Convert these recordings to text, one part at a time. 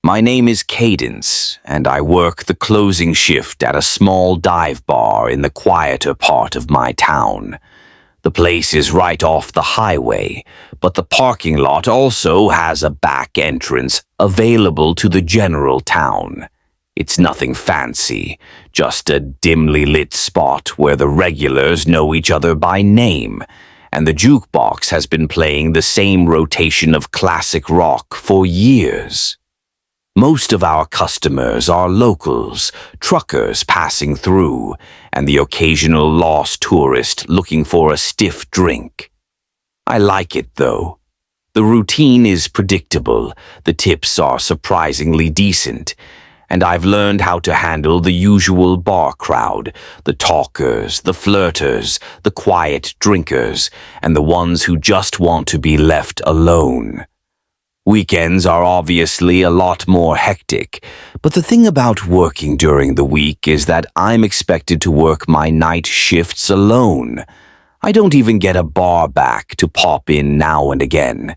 My name is Cadence, and I work the closing shift at a small dive bar in the quieter part of my town. The place is right off the highway, but the parking lot also has a back entrance available to the general town. It's nothing fancy, just a dimly lit spot where the regulars know each other by name, and the jukebox has been playing the same rotation of classic rock for years. Most of our customers are locals, truckers passing through, and the occasional lost tourist looking for a stiff drink. I like it, though. The routine is predictable, the tips are surprisingly decent, and I've learned how to handle the usual bar crowd, the talkers, the flirters, the quiet drinkers, and the ones who just want to be left alone. Weekends are obviously a lot more hectic, but the thing about working during the week is that I'm expected to work my night shifts alone. I don't even get a bar back to pop in now and again.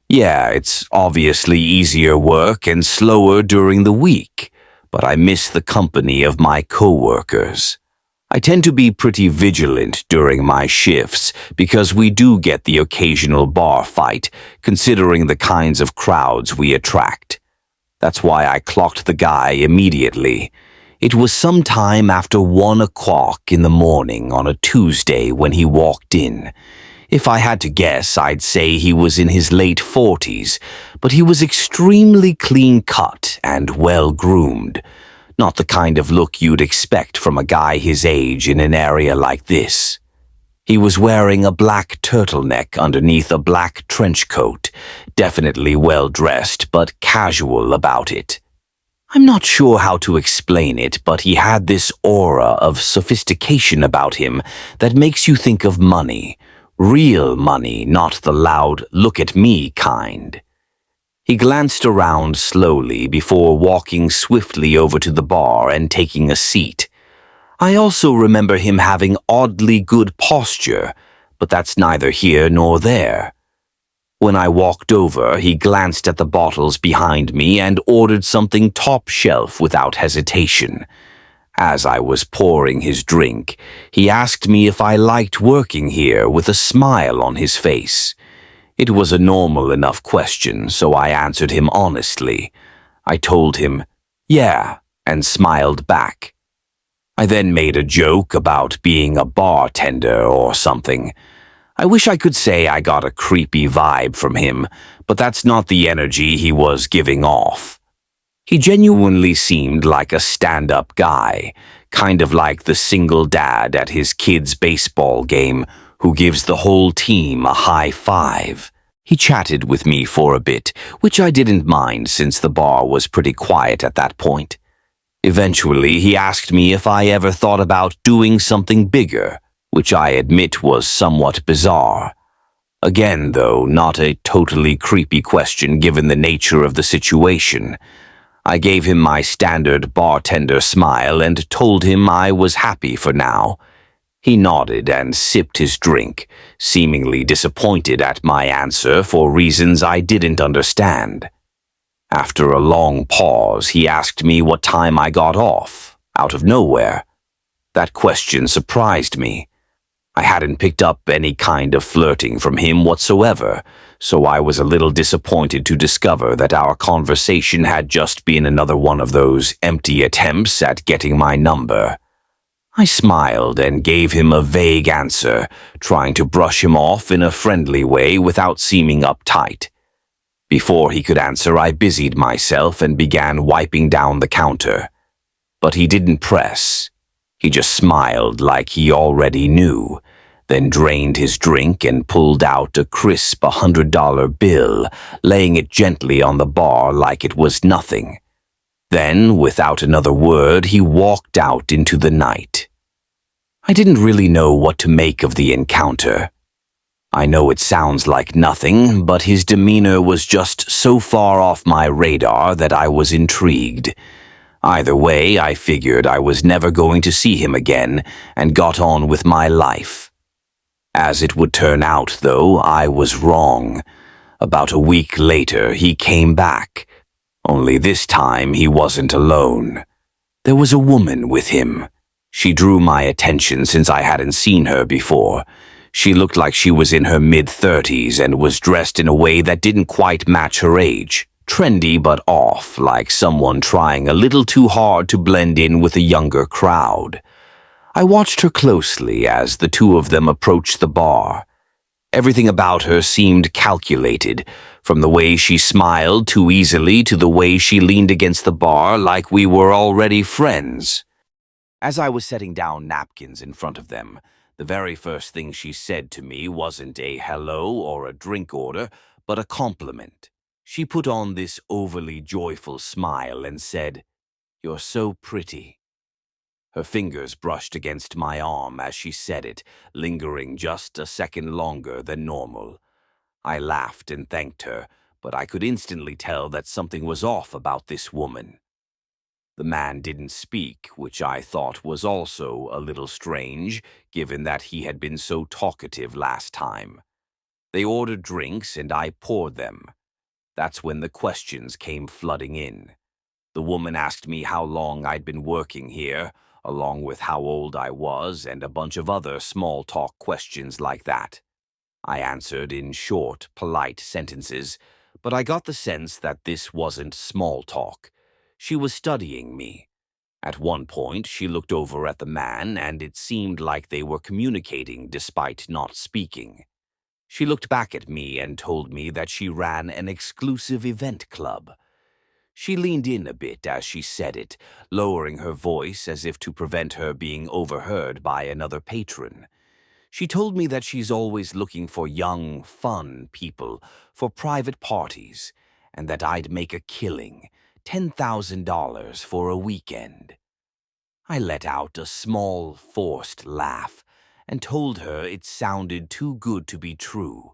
Yeah, it's obviously easier work and slower during the week, but I miss the company of my coworkers. I tend to be pretty vigilant during my shifts because we do get the occasional bar fight, considering the kinds of crowds we attract. That's why I clocked the guy immediately. It was sometime after 1 o'clock in the morning on a Tuesday when he walked in. If I had to guess, I'd say he was in his late 40s, but he was extremely clean-cut and well-groomed. Not the kind of look you'd expect from a guy his age in an area like this. He was wearing a black turtleneck underneath a black trench coat, definitely well-dressed but casual about it. I'm not sure how to explain it, but he had this aura of sophistication about him that makes you think of money. Real money, not the loud, look-at-me kind. He glanced around slowly before walking swiftly over to the bar and taking a seat. I also remember him having oddly good posture, but that's neither here nor there. When I walked over, he glanced at the bottles behind me and ordered something top shelf without hesitation. As I was pouring his drink, he asked me if I liked working here with a smile on his face. It was a normal enough question, so I answered him honestly. I told him, yeah, and smiled back. I then made a joke about being a bartender or something. I wish I could say I got a creepy vibe from him, but that's not the energy he was giving off. He genuinely seemed like a stand-up guy, kind of like the single dad at his kid's baseball game who gives the whole team a high five. He chatted with me for a bit, which I didn't mind since the bar was pretty quiet at that point. Eventually, he asked me if I ever thought about doing something bigger, which I admit was somewhat bizarre. Again, though, not a totally creepy question given the nature of the situation. I gave him my standard bartender smile and told him I was happy for now. He nodded and sipped his drink, seemingly disappointed at my answer for reasons I didn't understand. After a long pause, he asked me what time I got off, out of nowhere. That question surprised me. I hadn't picked up any kind of flirting from him whatsoever, so I was a little disappointed to discover that our conversation had just been another one of those empty attempts at getting my number. I smiled and gave him a vague answer, trying to brush him off in a friendly way without seeming uptight. Before he could answer, I busied myself and began wiping down the counter. But he didn't press. He just smiled like he already knew, then drained his drink and pulled out a crisp $100 bill, laying it gently on the bar like it was nothing. Then, without another word, he walked out into the night. I didn't really know what to make of the encounter. I know it sounds like nothing, but his demeanor was just so far off my radar that I was intrigued. Either way, I figured I was never going to see him again and got on with my life. As it would turn out, though, I was wrong. About a week later, he came back. Only this time he wasn't alone. There was a woman with him. She drew my attention since I hadn't seen her before. She looked like she was in her mid-30s and was dressed in a way that didn't quite match her age. Trendy but off, like someone trying a little too hard to blend in with a younger crowd. I watched her closely as the two of them approached the bar. Everything about her seemed calculated, from the way she smiled too easily to the way she leaned against the bar like we were already friends. As I was setting down napkins in front of them, the very first thing she said to me wasn't a hello or a drink order, but a compliment. She put on this overly joyful smile and said, "You're so pretty." Her fingers brushed against my arm as she said it, lingering just a second longer than normal. I laughed and thanked her, but I could instantly tell that something was off about this woman. The man didn't speak, which I thought was also a little strange, given that he had been so talkative last time. They ordered drinks and I poured them. That's when the questions came flooding in. The woman asked me how long I'd been working here, along with how old I was and a bunch of other small talk questions like that. I answered in short, polite sentences, but I got the sense that this wasn't small talk. She was studying me. At one point, she looked over at the man, and it seemed like they were communicating despite not speaking. She looked back at me and told me that she ran an exclusive event club. She leaned in a bit as she said it, lowering her voice as if to prevent her being overheard by another patron. She told me that she's always looking for young, fun people for private parties, and that I'd make a killing, $10,000 for a weekend. I let out a small, forced laugh and told her it sounded too good to be true.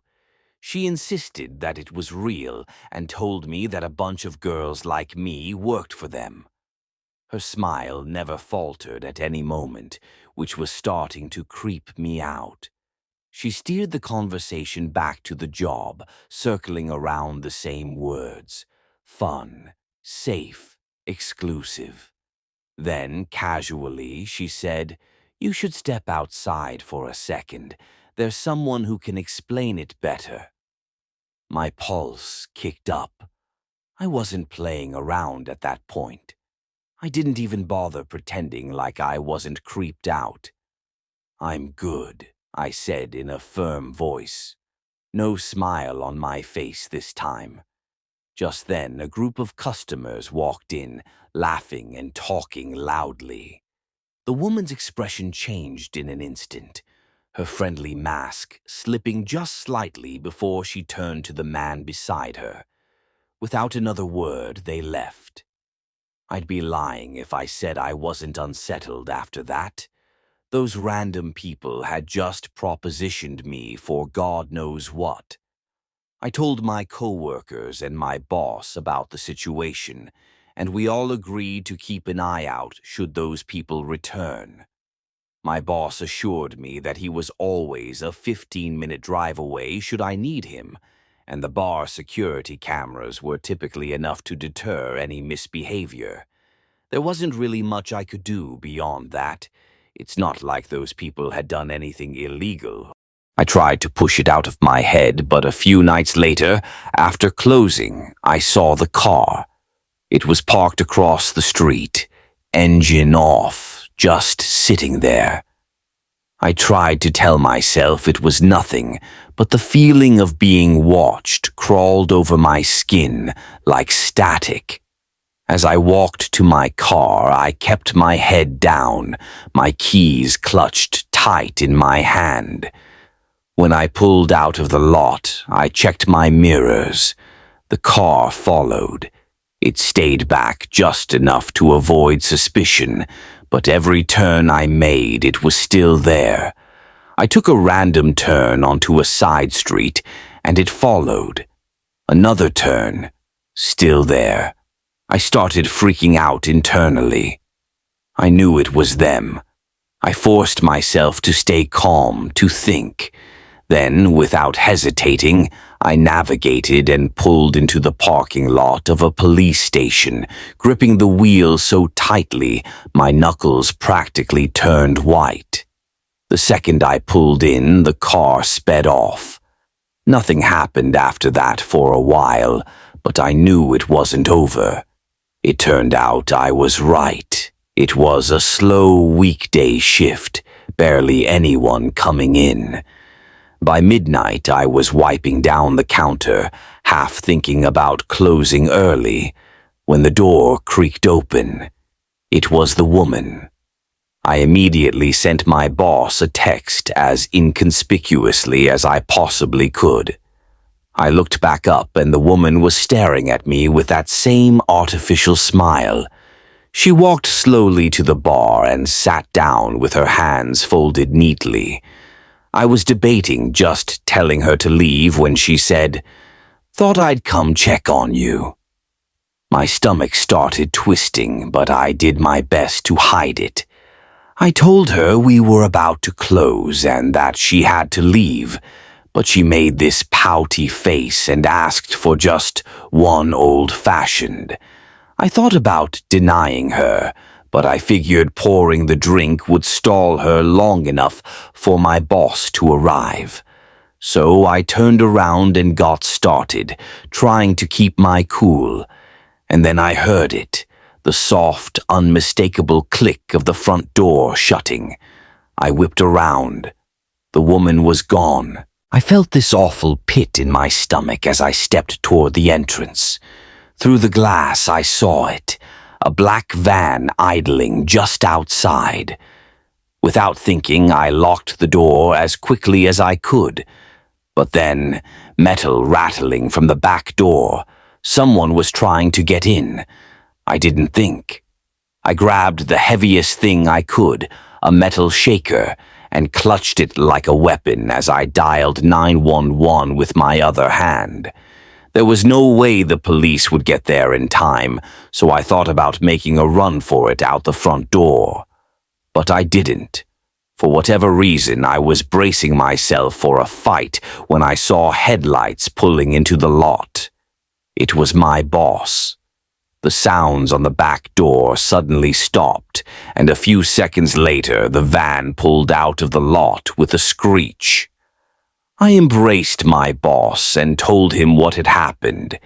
She insisted that it was real and told me that a bunch of girls like me worked for them. Her smile never faltered at any moment, which was starting to creep me out. She steered the conversation back to the job, circling around the same words: fun, safe, exclusive. Then, casually, she said, "You should step outside for a second. There's someone who can explain it better." My pulse kicked up. I wasn't playing around at that point. I didn't even bother pretending like I wasn't creeped out. "I'm good," I said in a firm voice. No smile on my face this time. Just then, a group of customers walked in, laughing and talking loudly. The woman's expression changed in an instant, her friendly mask slipping just slightly before she turned to the man beside her. Without another word, they left. I'd be lying if I said I wasn't unsettled after that. Those random people had just propositioned me for God knows what. I told my coworkers and my boss about the situation, and we all agreed to keep an eye out should those people return. My boss assured me that he was always a 15-minute drive away should I need him, and the bar security cameras were typically enough to deter any misbehavior. There wasn't really much I could do beyond that. It's not like those people had done anything illegal. I tried to push it out of my head, but a few nights later, after closing, I saw the car. It was parked across the street, engine off, just sitting there. I tried to tell myself it was nothing, but the feeling of being watched crawled over my skin like static. As I walked to my car, I kept my head down, my keys clutched tight in my hand. When I pulled out of the lot, I checked my mirrors. The car followed. It stayed back just enough to avoid suspicion, but every turn I made, it was still there. I took a random turn onto a side street, and it followed. Another turn, still there. I started freaking out internally. I knew it was them. I forced myself to stay calm, to think. Then, without hesitating, I navigated and pulled into the parking lot of a police station, gripping the wheel so tightly my knuckles practically turned white. The second I pulled in, the car sped off. Nothing happened after that for a while, but I knew it wasn't over. It turned out I was right. It was a slow weekday shift, barely anyone coming in. By midnight, I was wiping down the counter, half thinking about closing early, when the door creaked open. It was the woman. I immediately sent my boss a text as inconspicuously as I possibly could. I looked back up and the woman was staring at me with that same artificial smile. She walked slowly to the bar and sat down with her hands folded neatly. I was debating just telling her to leave when she said, "Thought I'd come check on you." My stomach started twisting, but I did my best to hide it. I told her we were about to close and that she had to leave, but she made this pouty face and asked for just one old-fashioned. I thought about denying her, but I figured pouring the drink would stall her long enough for my boss to arrive. So I turned around and got started, trying to keep my cool. And then I heard it, the soft, unmistakable click of the front door shutting. I whipped around. The woman was gone. I felt this awful pit in my stomach as I stepped toward the entrance. Through the glass I saw it, a black van idling just outside. Without thinking, I locked the door as quickly as I could. But then, metal rattling from the back door. Someone was trying to get in. I didn't think. I grabbed the heaviest thing I could, a metal shaker, and clutched it like a weapon as I dialed 911 with my other hand. There was no way the police would get there in time, so I thought about making a run for it out the front door. But I didn't. For whatever reason, I was bracing myself for a fight when I saw headlights pulling into the lot. It was my boss. The sounds on the back door suddenly stopped, and a few seconds later the van pulled out of the lot with a screech. I embraced my boss and told him what had happened.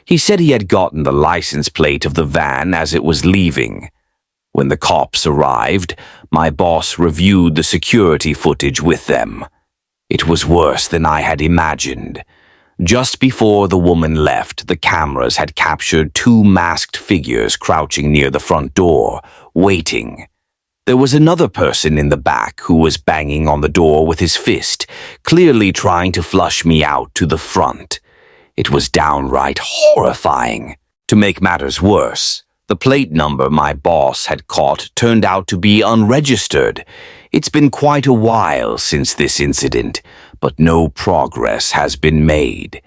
He said he had gotten the license plate of the van as it was leaving. When the cops arrived, my boss reviewed the security footage with them. It was worse than I had imagined. Just before the woman left, the cameras had captured two masked figures crouching near the front door, waiting. There was another person in the back who was banging on the door with his fist, clearly trying to flush me out to the front. It was downright horrifying. To make matters worse, the plate number my boss had caught turned out to be unregistered. It's been quite a while since this incident, but no progress has been made.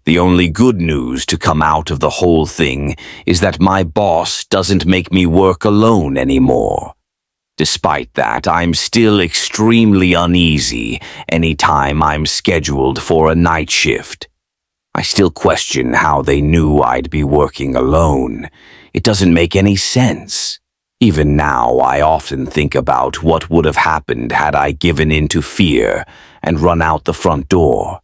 The only good news to come out of the whole thing is that my boss doesn't make me work alone anymore. Despite that, I'm still extremely uneasy anytime I'm scheduled for a night shift. I still question how they knew I'd be working alone. It doesn't make any sense. Even now, I often think about what would have happened had I given in to fear and run out the front door.